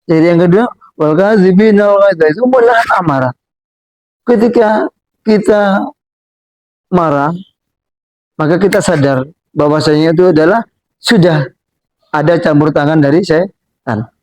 Jadi yang kedua, wal kadzibina wal ghaidha, itu menahan amarah. Ketika kita marah, maka kita sadar bahwasanya itu adalah sudah ada campur tangan dari setan.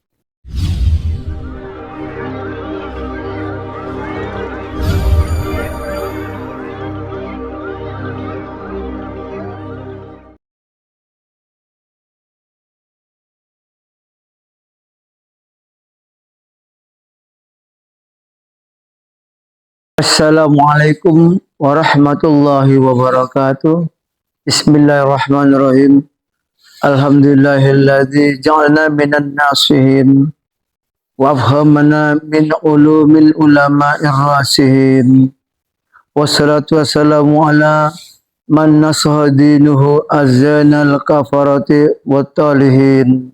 Assalamualaikum warahmatullahi wabarakatuh. Bismillahirrahmanirrahim. Alhamdulillahilladzi ja'alna minan nasihin wa afhamana min ulumil ulama'ir rasihin. Wassalatu wassalamu ala man nasaha dinuhu azanal kafarati wat talihin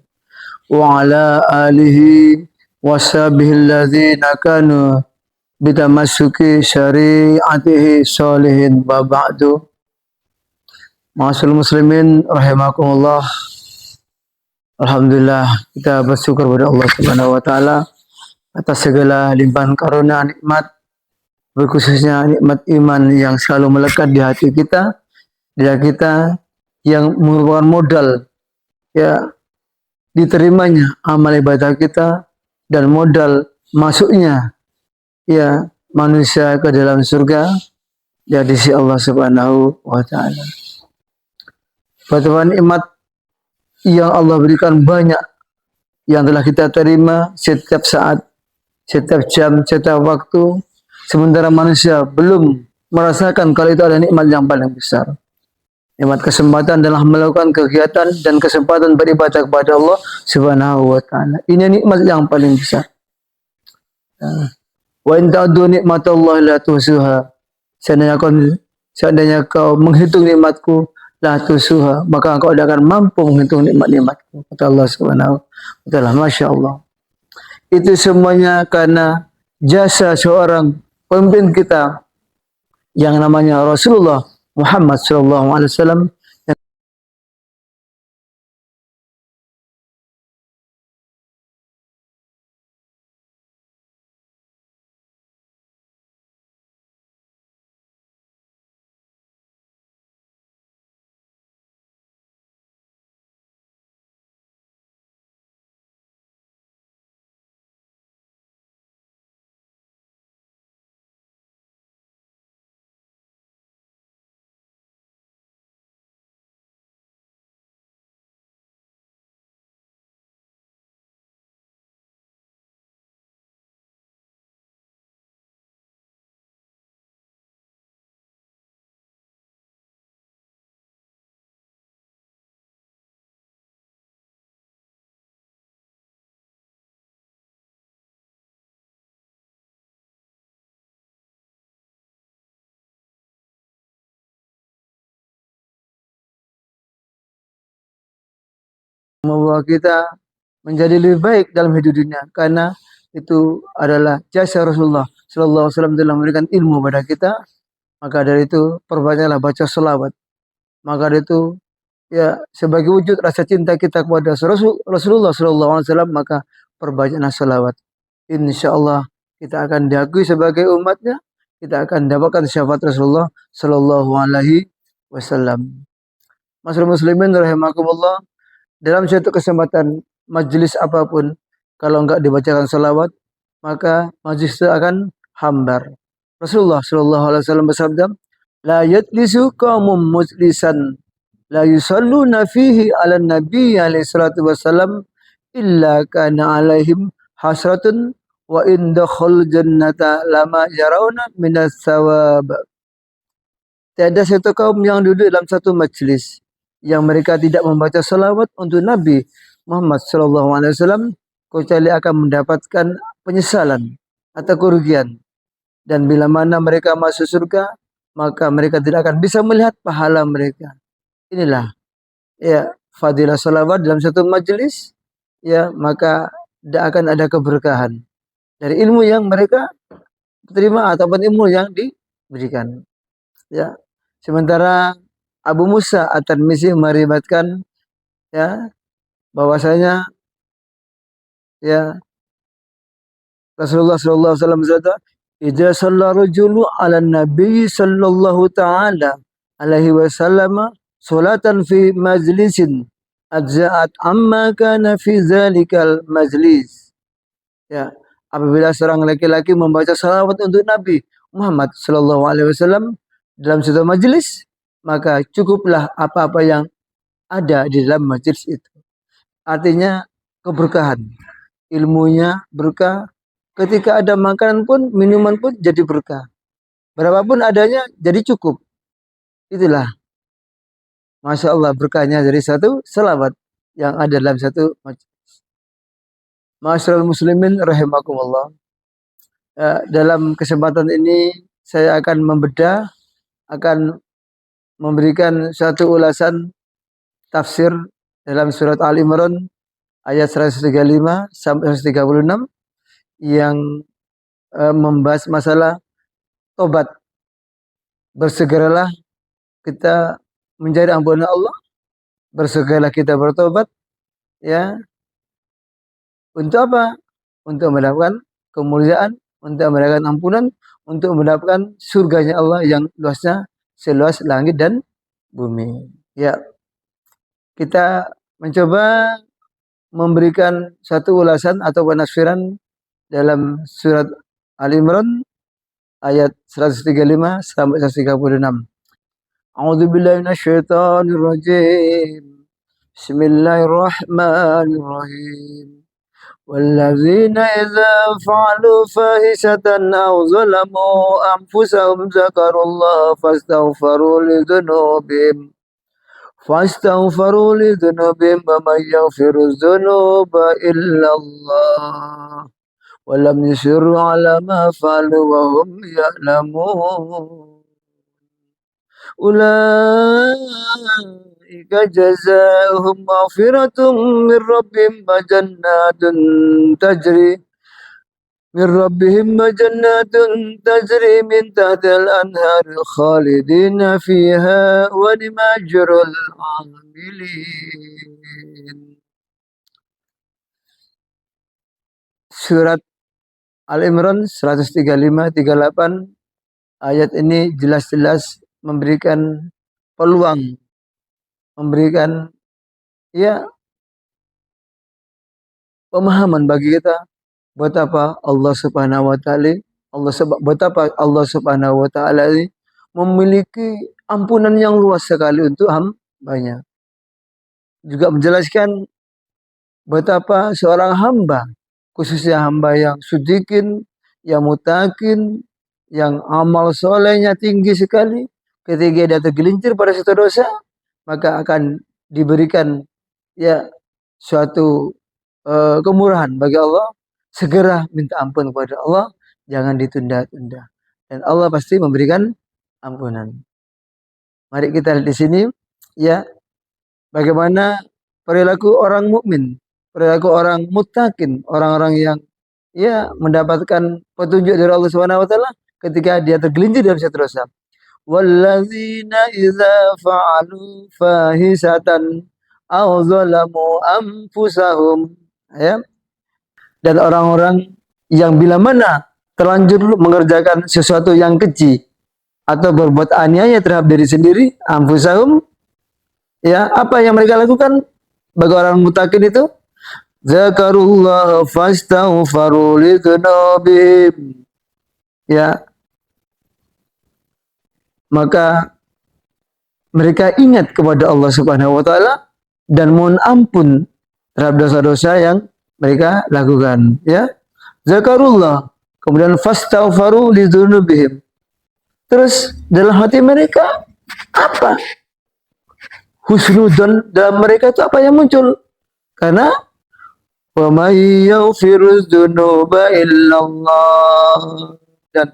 wa ala alihi washabihi alladzina kanu bitamasuki syari'atihi salihin wa ba'du. Ma'asyiral muslimin rahimakumullah. Alhamdulillah kita bersyukur kepada Allah Subhanahu wa taala atas segala limpahan karunia nikmat, khususnya nikmat iman yang selalu melekat di hati kita, yang merupakan modal ya diterimanya amal ibadah kita dan modal masuknya ya manusia ke dalam surga ya di sisi Allah Subhanahu wa taala. Betapa nikmat yang Allah berikan banyak yang telah kita terima setiap saat, setiap jam, setiap waktu, sementara manusia belum merasakan kalau itu ada nikmat yang paling besar. Nikmat kesempatan dalam melakukan kegiatan dan kesempatan beribadah kepada Allah Subhanahu wa taala. Ini nikmat yang paling besar. Wa in ta'uddu nikmatallahi la tuhsuha. Seandainya kau menghitung nikmatku, la tuhsuha, maka engkau tidak akan mampu menghitung nikmat-nikmatku. Kata Allah Subhanahu wa taala. Masya Allah. Itu semuanya karena jasa seorang pemimpin kita yang namanya Rasulullah Muhammad sallallahu alaihi wasallam. Membawa kita menjadi lebih baik dalam hidup dunia karena itu adalah jasa Rasulullah sallallahu alaihi wasallam dalam memberikan ilmu pada kita. Maka dari itu perbanyaklah baca selawat. Maka dari itu ya sebagai wujud rasa cinta kita kepada Rasulullah sallallahu alaihi wasallam, maka perbanyaklah selawat. Insyaallah kita akan diakui sebagai umatnya, kita akan dapatkan syafaat Rasulullah sallallahu alaihi wasallam. Masal muslimin rahimakumullah, dalam suatu kesempatan majelis apapun kalau enggak dibacakan salawat, maka majelis itu akan hambar. Rasulullah sallallahu alaihi wasallam bersabda, la yajlisu qaumun mujlisan la yusalluna fihi 'alan nabi alaihi salatu wasallam illa kana 'alaihim hasratun wa in dakhul jannata lama yarawna minas sawab. Tiada satu kaum yang duduk dalam satu majlis yang mereka tidak membaca salawat untuk Nabi Muhammad sallallahu alaihi wasallam kecuali akan mendapatkan penyesalan atau kerugian. Dan bila mana mereka masuk surga, maka mereka tidak akan bisa melihat pahala mereka. Inilah ya fadilah salawat dalam satu majelis, ya maka tidak akan ada keberkahan dari ilmu yang mereka terima ataupun ilmu yang diberikan. Ya, sementara Abu Musa At-Tirmizi meriwayatkan ya bahwasanya ya Rasulullah sallallahu alaihi wasallam berkata, "Idza shalla rajulu 'ala nabi sallallahu ta'ala alaihi wasallam salatan fi majlisin ajza'at amma kana fi dzalikal majlis." Ya, apabila seorang laki-laki membaca salawat untuk Nabi Muhammad sallallahu alaihi wasallam dalam suatu majelis, maka cukuplah apa-apa yang ada di dalam majelis itu. Artinya keberkahan, ilmunya berkah. Ketika ada makanan pun, minuman pun jadi berkah. Berapapun adanya jadi cukup. Itulah, Masya Allah berkahnya dari satu selawat yang ada dalam satu majelis. Masyarul muslimin rahimakumullah. Dalam kesempatan ini saya akan membedah, akan memberikan satu ulasan tafsir dalam surat Al Imran ayat 135 sampai 136 yang membahas masalah tobat. Bersegeralah kita mencari ampunan Allah, bersegeralah kita bertobat, ya. Untuk apa? Untuk mendapatkan kemuliaan, untuk mendapatkan ampunan, untuk mendapatkan surganya Allah yang luasnya seluas langit dan bumi. Ya, kita mencoba memberikan satu ulasan atau penafsiran dalam surat Al Imran ayat 135 sampai 136. A'udzubillahi minasyaitonirrajim. Bismillahirrahmanirrahim. والذين إذا فعلوا فاحشة أو ظلموا أنفسهم ذكروا الله فاستغفروا لذنوبهم ومن يغفر الذنوب إلا الله ولم يصروا على ما فعلوا وهم يعلمون أولئك جزاؤهم مغفرة من ربهم وجنات تجري من تحت الأنهار خالدين فيها ونعم أجر العاملين. Surat Al Imran 135-38 ayat ini jelas-jelas memberikan peluang, memberikan ya pemahaman bagi kita betapa Allah Subhanahu wa taala ini memiliki ampunan yang luas sekali untuk hambanya. Juga menjelaskan betapa seorang hamba, khususnya hamba yang sudikin, yang mutakin, yang amal solehnya tinggi sekali, ketika dia tergelincir pada satu dosa, maka akan diberikan ya suatu kemurahan bagi Allah. Segera minta ampun kepada Allah, jangan ditunda-tunda, dan Allah pasti memberikan ampunan. Mari kita lihat di sini ya bagaimana perilaku orang mukmin, perilaku orang muttaqin, orang-orang yang ya mendapatkan petunjuk dari Allah Subhanahu wa taala ketika dia tergelincir dalam satu dosa. Walladzina idza fa'alu fahisatan aw zalamu anfusahum, ya. Dan orang-orang yang bila mana terlanjur mengerjakan sesuatu yang keji atau berbuat aniaya terhadap diri sendiri, anfusahum, ya, apa yang mereka lakukan bagi orang mutakin itu? Zakarullah fastaghfaru lidzunubihim, ya, maka mereka ingat kepada Allah Subhanahu wa taala dan mohon ampun terhadap dosa-dosa yang mereka lakukan, ya. Zakarullah, kemudian fastaghfaru lidzunubihim. Terus dalam hati mereka apa? Husnudzon dalam mereka itu apa yang muncul? Karena wa may yaghfirudz dzunuba illallah, dan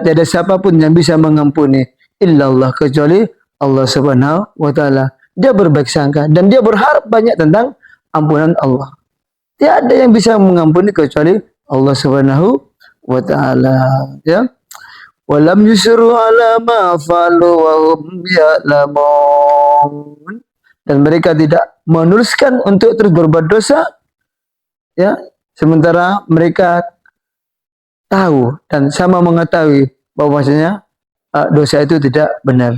tiada siapapun yang bisa mengampuni illallah kecuali Allah Subhanahu wa taala. Dia berbaik sangka dan dia berharap banyak tentang ampunan Allah. Tiada yang bisa mengampuni kecuali Allah Subhanahu wa taala, ya. Walam yusru ala ma falu wa hum ya'lamun, dan mereka tidak meneruskan untuk terus berbuat dosa, ya, sementara mereka tahu dan sama mengetahui bahwasanya dosa itu tidak benar.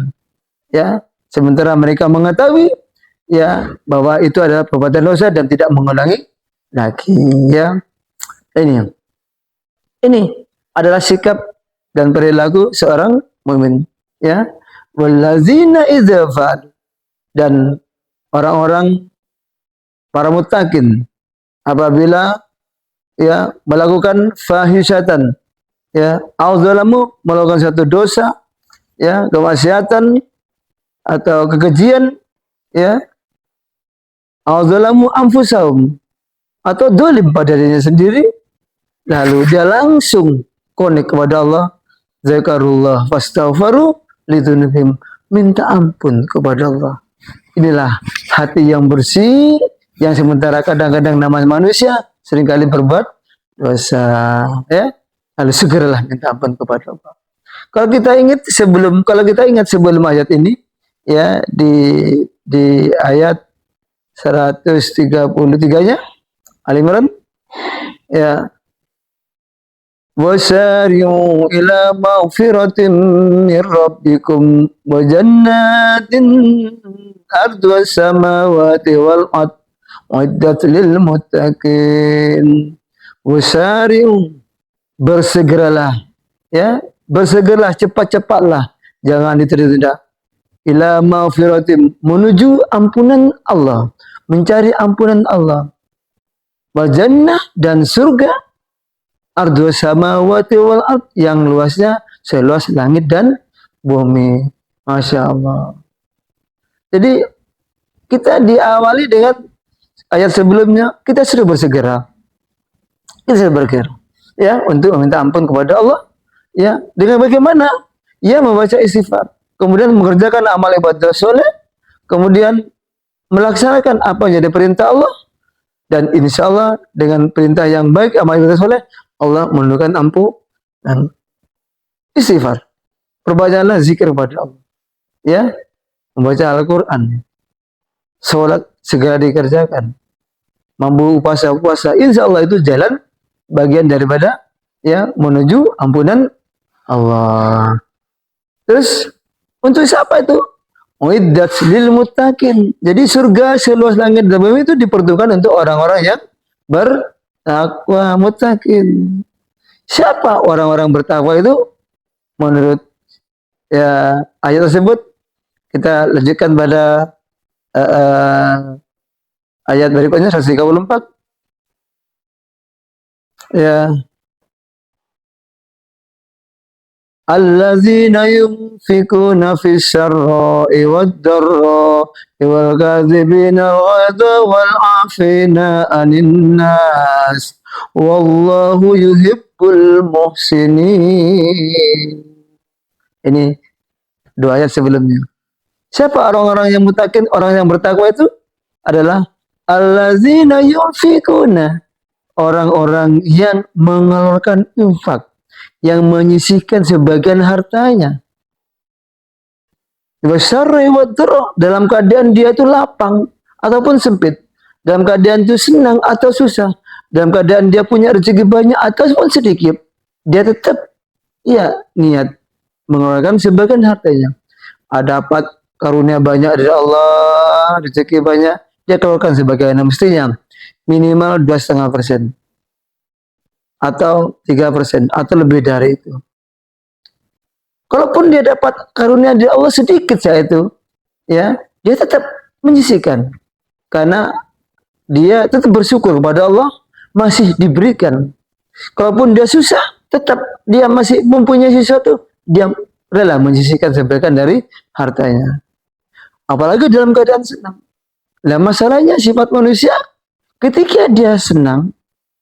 Ya, sementara mereka mengetahui ya bahwa itu adalah perbuatan dosa dan tidak mengulangi lagi. Ya, ini adalah sikap dan perilaku seorang mukmin. Ya, wallazina idza fa'al, dan orang-orang para muttaqin apabila ya melakukan fahisyatan, ya auzalamu, melakukan satu dosa, ya kemaksiatan atau kekejian, ya auzalamu anfusahum, atau dolim pada dirinya sendiri, lalu dia langsung konek kepada Allah, zakarullah fastaghfaru lidzunubihim, minta ampun kepada Allah. Inilah hati yang bersih, yang sementara kadang-kadang namanya manusia seringkali berbuat dosa, ya. Lalu segeralah minta ampun kepada Allah. Kalau kita ingat sebelum ayat ini, ya di ayat 133-nya Al-Imran, ya, wasari'u ila maghfiratin min rabbikum wa jannatin arduha samawati wal ard uiddat lil muttaqin. Wasari'u, bersegeralah, ya, bersegeralah, cepat-cepatlah, jangan ditunda-tunda. Ila maghfiratin, menuju ampunan Allah, mencari ampunan Allah. Wa jannah, dan surga, ardu samawati wal ard, yang luasnya seluas langit dan bumi. Masya Allah. Jadi kita diawali dengan ayat sebelumnya, kita sudah bersegera. Kita sudah bersegera, ya, untuk meminta ampun kepada Allah. Ya, dengan bagaimana? Ya, membaca istighfar, kemudian mengerjakan amal ibadah soleh, kemudian melaksanakan apa yang jadi perintah Allah, dan insya Allah dengan perintah yang baik, amal ibadah soleh, Allah menundukkan ampun dan istighfar. Perbanyaklah zikir kepada Allah, ya, membaca Al-Quran, sholat segera dikerjakan, mampu puasa, insya Allah itu jalan bagian daripada, ya, menuju ampunan Allah. Terus untuk siapa itu? Uiddat lil muttaqin. Jadi surga seluas langit dan bumi itu diperuntukkan untuk orang-orang yang bertakwa, muttaqin. Siapa orang-orang bertakwa itu? Menurut ya ayat tersebut, kita lanjutkan pada ayat berikutnya 134. Ya, allazina yunfikuna fis syarra'i wad dharra'i wal kadzibina wal 'afina 'anil nas wallahu yuhibbul muhsinin. Ini dua ayat sebelumnya. Siapa orang-orang yang muttaqin, orang yang bertakwa itu adalah allazina yunfikuna, orang-orang yang mengeluarkan infak, yang menyisihkan sebagian hartanya. Dalam keadaan dia itu lapang ataupun sempit, dalam keadaan itu senang atau susah, dalam keadaan dia punya rezeki banyak ataupun sedikit, dia tetap ya niat mengeluarkan sebagian hartanya. Dapat karunia banyak dari Allah, rezeki banyak, dia keluarkan sebagian, mestinya minimal 2,5% atau 3% atau lebih dari itu. Kalaupun dia dapat karunia dari Allah sedikit saja itu, ya, dia tetap menyisihkan karena dia tetap bersyukur kepada Allah masih diberikan. Kalaupun dia susah, tetap dia masih mempunyai sesuatu, dia rela menyisihkan sebagian dari hartanya. Apalagi dalam keadaan senang. Nah, masalahnya sifat manusia, ketika dia senang,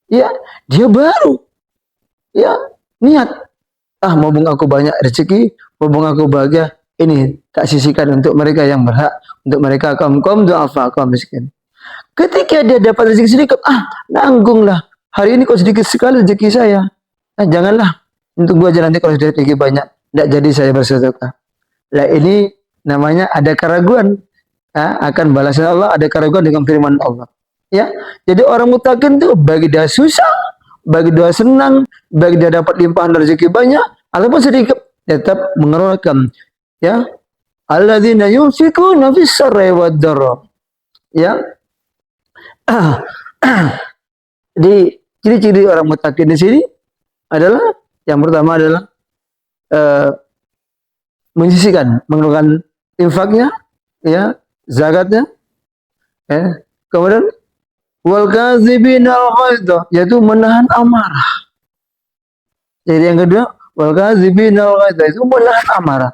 ya, dia baru, ya, niat, mumpung aku banyak rezeki, mumpung aku bahagia, ini tak sisihkan untuk mereka yang berhak, untuk mereka kaum du'afa, kaum miskin. Ketika dia dapat rezeki sedikit, nanggunglah, hari ini kok sedikit sekali rezeki saya, janganlah, untuk gua aja nanti kalau sudah rezeki banyak, tidak jadi saya bersedekah. Nah, ini namanya ada keraguan akan balasan Allah, ada keraguan dengan firman Allah. Ya, jadi orang mutakin itu bagi dia susah, bagi dia senang, bagi dia dapat limpahan rezeki banyak, ataupun sedikit tetap mengeluarkan. Ya, alladzina yunfikuna fis sarri wad dharra. Ya. Jadi ciri-ciri orang mutakin di sini adalah yang pertama adalah uh, menyisihkan, mengeluarkan infaknya, ya, zakatnya, ya. Kemudian wal kadzibina al ghaidha, yaitu menahan amarah. Jadi yang kedua, wal kadzibina al ghaidha, itu menahan amarah.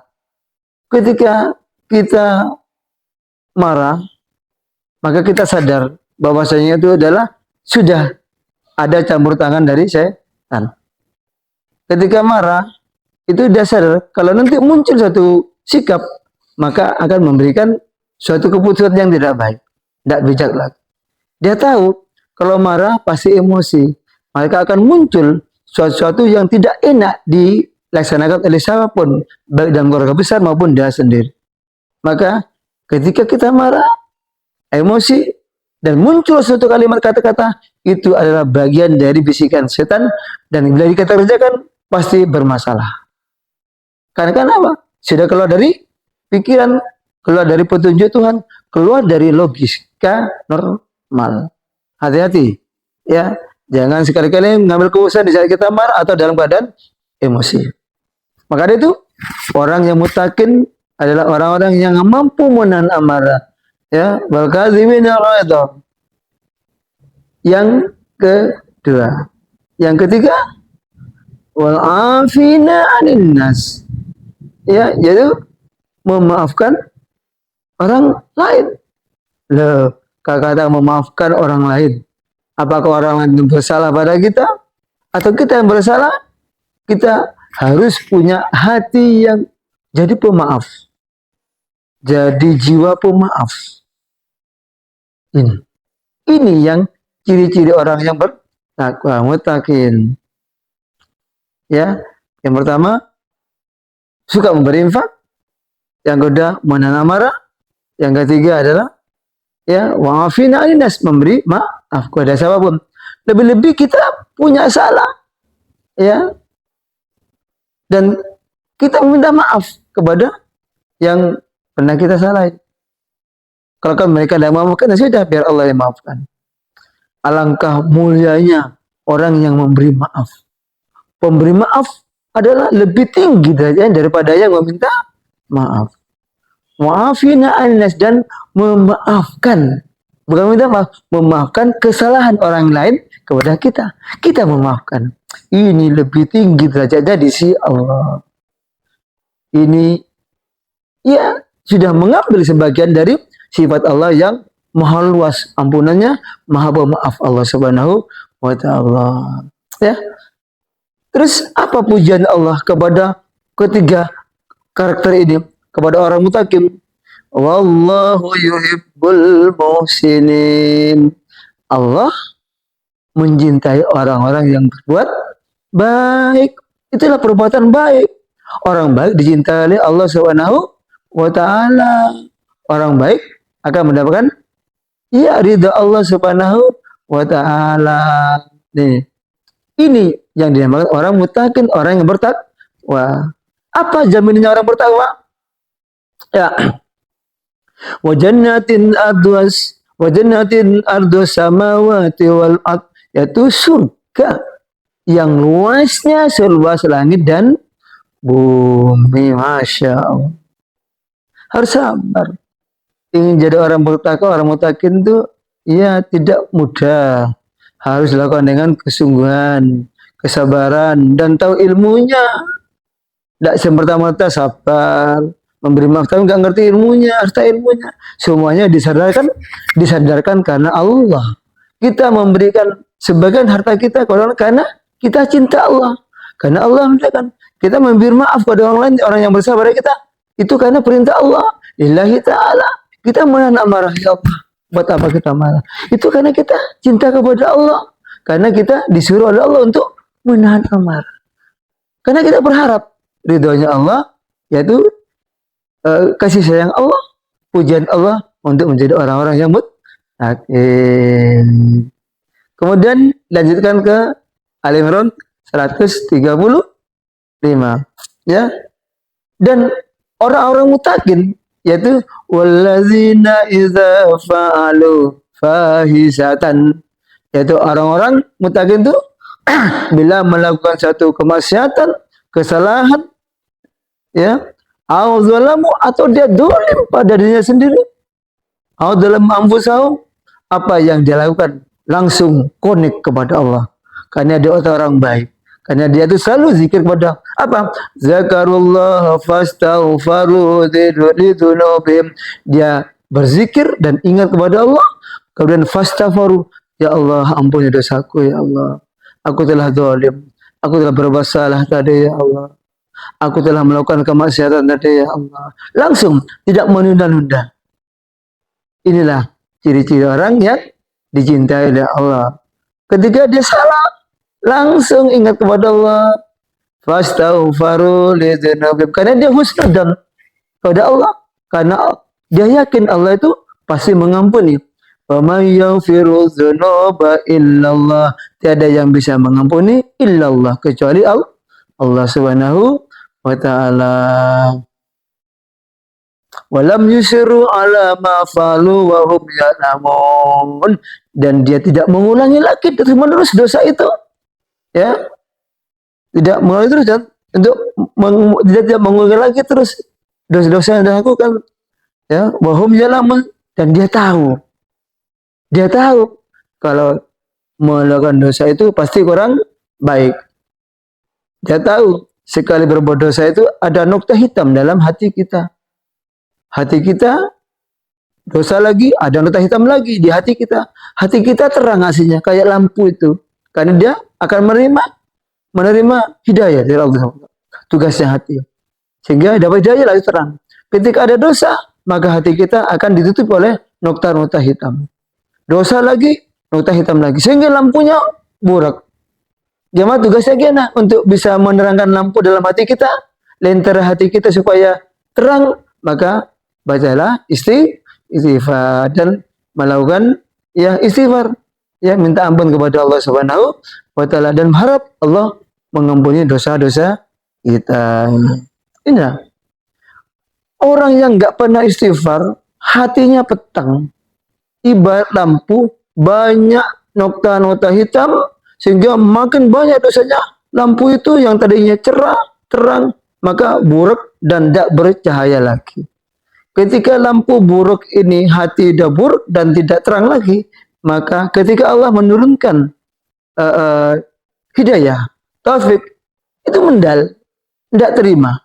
Ketika kita marah, maka kita sadar bahwasanya itu adalah sudah ada campur tangan dari setan. Ketika marah, itu dia sadar kalau nanti muncul satu sikap, maka akan memberikan suatu keputusan yang tidak baik, tidak bijak lagi. Dia tahu kalau marah pasti emosi, maka akan muncul sesuatu yang tidak enak dilaksanakan oleh siapapun, baik dalam keluarga besar maupun dia sendiri. Maka ketika kita marah, emosi, dan muncul suatu kalimat kata-kata, itu adalah bagian dari bisikan setan, dan bila kita kerjakan pasti bermasalah. Karena apa? Sudah keluar dari pikiran, keluar dari petunjuk Tuhan, keluar dari logika normal. Hati-hati, ya, jangan sekali-kali mengambil keputusan di saat kita marah atau dalam keadaan emosi. Maka itu orang yang mutakin adalah orang-orang yang mampu menahan amarah. Ya, wal kadzibina al-ghaidha. Yang kedua, yang ketiga, wal afina 'anil nas. Ya, yaitu memaafkan orang lain. Loh, kata memaafkan orang lain. Apakah orang lain bersalah pada kita atau kita yang bersalah? Kita harus punya hati yang jadi pemaaf. Jadi jiwa pemaaf. Ini yang ciri-ciri orang yang bertakwa, mutakin. Ya, yang pertama suka memberi infak, yang kedua menahan amarah, yang ketiga adalah ya wa'afina 'anil nas, memberi maaf kepada siapapun. Lebih-lebih kita punya salah, ya, dan kita meminta maaf kepada yang pernah kita salahin. Kalau kan mereka tidak memaafkan, ya sudah, biar Allah yang maafkan. Alangkah mulianya orang yang memberi maaf. Pemberi maaf adalah lebih tinggi derajatnya daripada yang meminta maaf. Wa'afina 'anil nas, dan memaafkan. Bukan minta maaf, memaafkan kesalahan orang lain kepada kita. Kita memaafkan. Ini lebih tinggi derajatnya di sisi Allah. Ini ya sudah mengambil sebagian dari sifat Allah yang maha luas ampunannya, maha pemaaf Allah Subhanahu wa taala. Ya. Terus apa pujian Allah kepada ketiga karakter ini? Kepada orang mutakin. Wallahu yuhibbul muhsinin. Allah mencintai orang-orang yang berbuat baik. Itulah perbuatan baik. Orang baik dicintai oleh Allah Subhanahu wa taala. Orang baik akan mendapatkan ya ridha Allah Subhanahu wa taala. Nih. Ini yang dinamakan orang mutakin, orang yang bertakwa. Apa jaminannya orang bertakwa? Ya. Wa jannatin ardus samawati wal ard, yaitu surga yang luasnya seluas langit dan bumi. Masya Allah. Harus sabar. Ingin jadi orang bertakwa, orang mutakin itu ya tidak mudah. Harus dilakukan dengan kesungguhan, kesabaran, dan tahu ilmunya. Tidak semata-mata sabar, memberi maaf, tapi nggak ngerti ilmunya, harta ilmunya. Semuanya disadarkan karena Allah. Kita memberikan sebagian harta kita karena kita cinta Allah. Karena Allah mintakan kita memberi maaf pada orang lain, orang yang bersabar kita. Itu karena perintah Allah. Lillahi ta'ala. Kita menahan amarah, ya Allah. Buat apa kita marah? Itu karena kita cinta kepada Allah. Karena kita disuruh oleh Allah untuk menahan amarah. Karena kita berharap ridhonya Allah, yaitu kasih sayang Allah, pujian Allah untuk menjadi orang-orang yang Hakim. Kemudian lanjutkan ke Ali Imran 135. Ya. Dan orang-orang mutakin yaitu wallazina idza fa'alu fahisatan, yaitu orang-orang mutakin itu bila melakukan satu kemaksiatan, kesalahan, ya, au zalamu, atau dia dolim pada dirinya sendiri, au dalam anfusahum, apa yang dia lakukan langsung konek kepada Allah, karena dia orang baik, karena dia itu selalu zikir kepada apa? Zakarullah fastaghfaru dzunubihim. Dia berzikir dan ingat kepada Allah, kemudian fastaghfaru, ya Allah ampuni dosaku ya Allah. Aku telah zalim, aku telah berbuat salah tadi ya Allah. Aku telah melakukan kemaksiatan tadi ya Allah. Langsung tidak menunda-nunda. Inilah ciri-ciri orang yang dicintai oleh Allah. Ketika dia salah, langsung ingat kepada Allah. Fastaghfaru lidzunubihim, karena dia husnudzan kepada Allah, karena dia yakin Allah itu pasti mengampuni. Wa may yaghfiru dzunuba illallah, tiada yang bisa mengampuni illallah, kecuali Allah Subhanahu wa taala. Walam yusiru ala ma falu wa hum ya'lamun, dan dia tidak mengulangi lagi terus-menerus dosa itu, ya, tidak mengulangi terus, dan untuk tidak mengulangi lagi terus dosa-dosa yang dilakukan, ya, wa hum ya'lamun, dan dia tahu kalau melakukan dosa itu pasti kurang baik. Dia tahu sekali berbuat dosa itu ada nokta hitam dalam hati kita. Hati kita dosa lagi, ada nokta hitam lagi di hati kita. Hati kita terang aslinya kayak lampu itu, karena dia akan menerima hidayah dari Allah. Tugasnya hati, sehingga dapat hidayah lalu terang. Ketika ada dosa, maka hati kita akan ditutup oleh nokta-nokta hitam. Dosa lagi, nokta hitam lagi, sehingga lampunya burak. Jemaah, tugasnya gimana? Untuk bisa menerangkan lampu dalam hati kita, lentera hati kita supaya terang, maka bacalah istighfar dan melakukan ya istighfar, ya, minta ampun kepada Allah Subhanahu wa taala dan harap Allah mengampuni dosa-dosa kita. Ini orang yang nggak pernah istighfar, hatinya petang, ibarat lampu, banyak nokta-nokta hitam, sehingga makin banyak dosanya. Lampu itu yang tadinya cerah, terang, maka buruk dan tidak bercahaya lagi. Ketika lampu buruk ini, hati sudah buruk dan tidak terang lagi, maka ketika Allah menurunkan hidayah, taufik, itu mendal, tidak terima.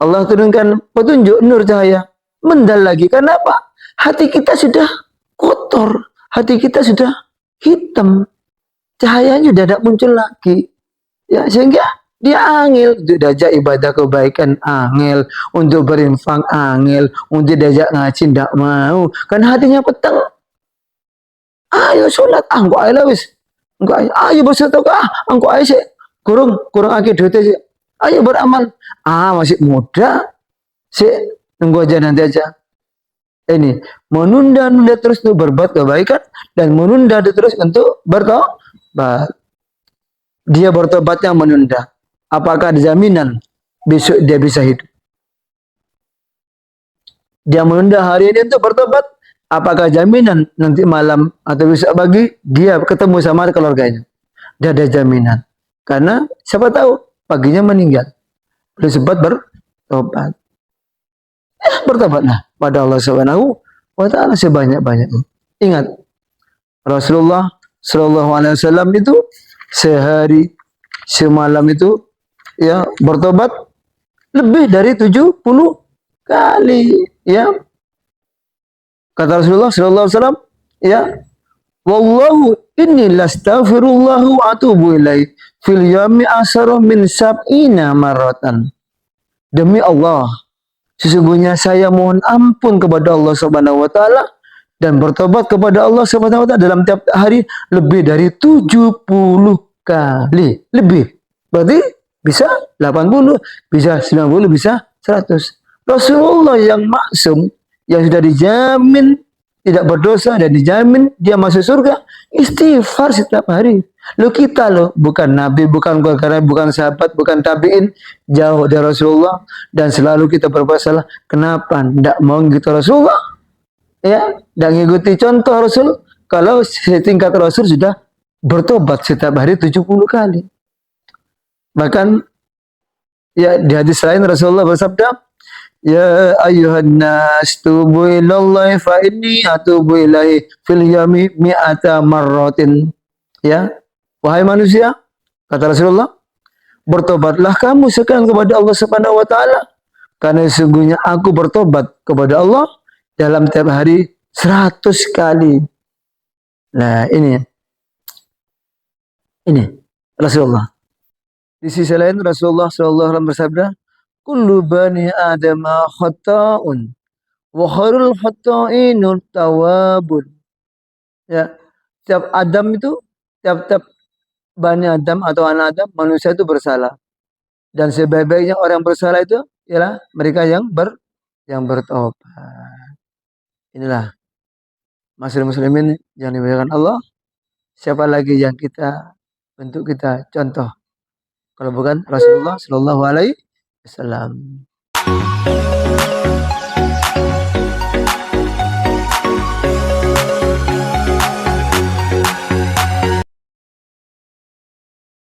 Allah turunkan petunjuk, nur, cahaya, mendal lagi. Karena apa? Hati kita sudah kotor, hati kita sudah hitam, cahayanya sudah tidak muncul lagi, ya, sehingga dia angel untuk diajak ibadah kebaikan, angel untuk berinfak, angel untuk diajak ngaji, tidak mau, karena hatinya petang. Ayo sholat, engko ae lah wis, engko ayo bersedekah, engko ae sih, kurang akeh duit sih, ayo beramal, masih muda sih, tunggu aja nanti aja. Ini menunda-nunda terus untuk berbuat kebaikan dan menunda terus untuk bertobat. Dia bertobatnya menunda. Apakah ada jaminan besok dia bisa hidup? Dia menunda hari ini untuk bertobat. Apakah jaminan nanti malam atau besok pagi dia ketemu sama keluarganya? Dia ada jaminan. Karena siapa tahu paginya meninggal. Belum sempat bertobat. Bertobatlah pada Allah Subhanahu wa taala sebanyak-banyaknya. Ingat, Rasulullah Shallallahu alaihi wasallam itu sehari semalam itu, ya, bertobat lebih dari 70 kali, ya. Kata Rasulullah Shallallahu alaihi wasallam, ya, wallahu inni lastaghfirullah wa atubu ilaih fil yawmi asara min sab'ina marratan. Demi Allah, sesungguhnya saya mohon ampun kepada Allah Subhanahu wa taala dan bertobat kepada Allah Subhanahu wa taala dalam tiap hari lebih dari 70 kali. Lebih. Berarti bisa 80, bisa 90, bisa 100. Rasulullah yang maksum, yang sudah dijamin tidak berdosa dan dijamin dia masuk surga, istighfar setiap hari. Lo kita lo bukan nabi, bukan golkar, bukan sahabat, bukan tabiin, jauh dari Rasulullah dan selalu kita berbuat salah. Kenapa tidak mau ngikuti Rasulullah? Ya, dan ngikuti contoh Rasul. Kalau setingkat Rasul sudah bertobat setiap hari 70 kali. Bahkan ya di hadis lain Rasulullah bersabda, ya ayuhan nas tubu ilallahi fa inni atubu ilaihi fil yami mi'ata marratin. Ya, wahai manusia, kata Rasulullah, bertobatlah kamu sekarang kepada Allah Subhanahu wa taala, karena sesungguhnya aku bertobat kepada Allah dalam tiap hari 100 kali. Nah, ini Rasulullah. Di sisi lain Rasulullah sallallahu alaihi wasallam bersabda, kullu bani Adam khata'un wa khairul khata'inut tawwabun. Ya, tiap Adam itu, tiap bani Adam atau anak Adam, manusia itu bersalah. Dan sebaik-baiknya orang bersalah itu ialah mereka yang bertobat. Inilah muslimin yang dimuliakan Allah. Siapa lagi yang kita bentuk kita contoh kalau bukan Rasulullah Shallallahu Alaihi Wasallam.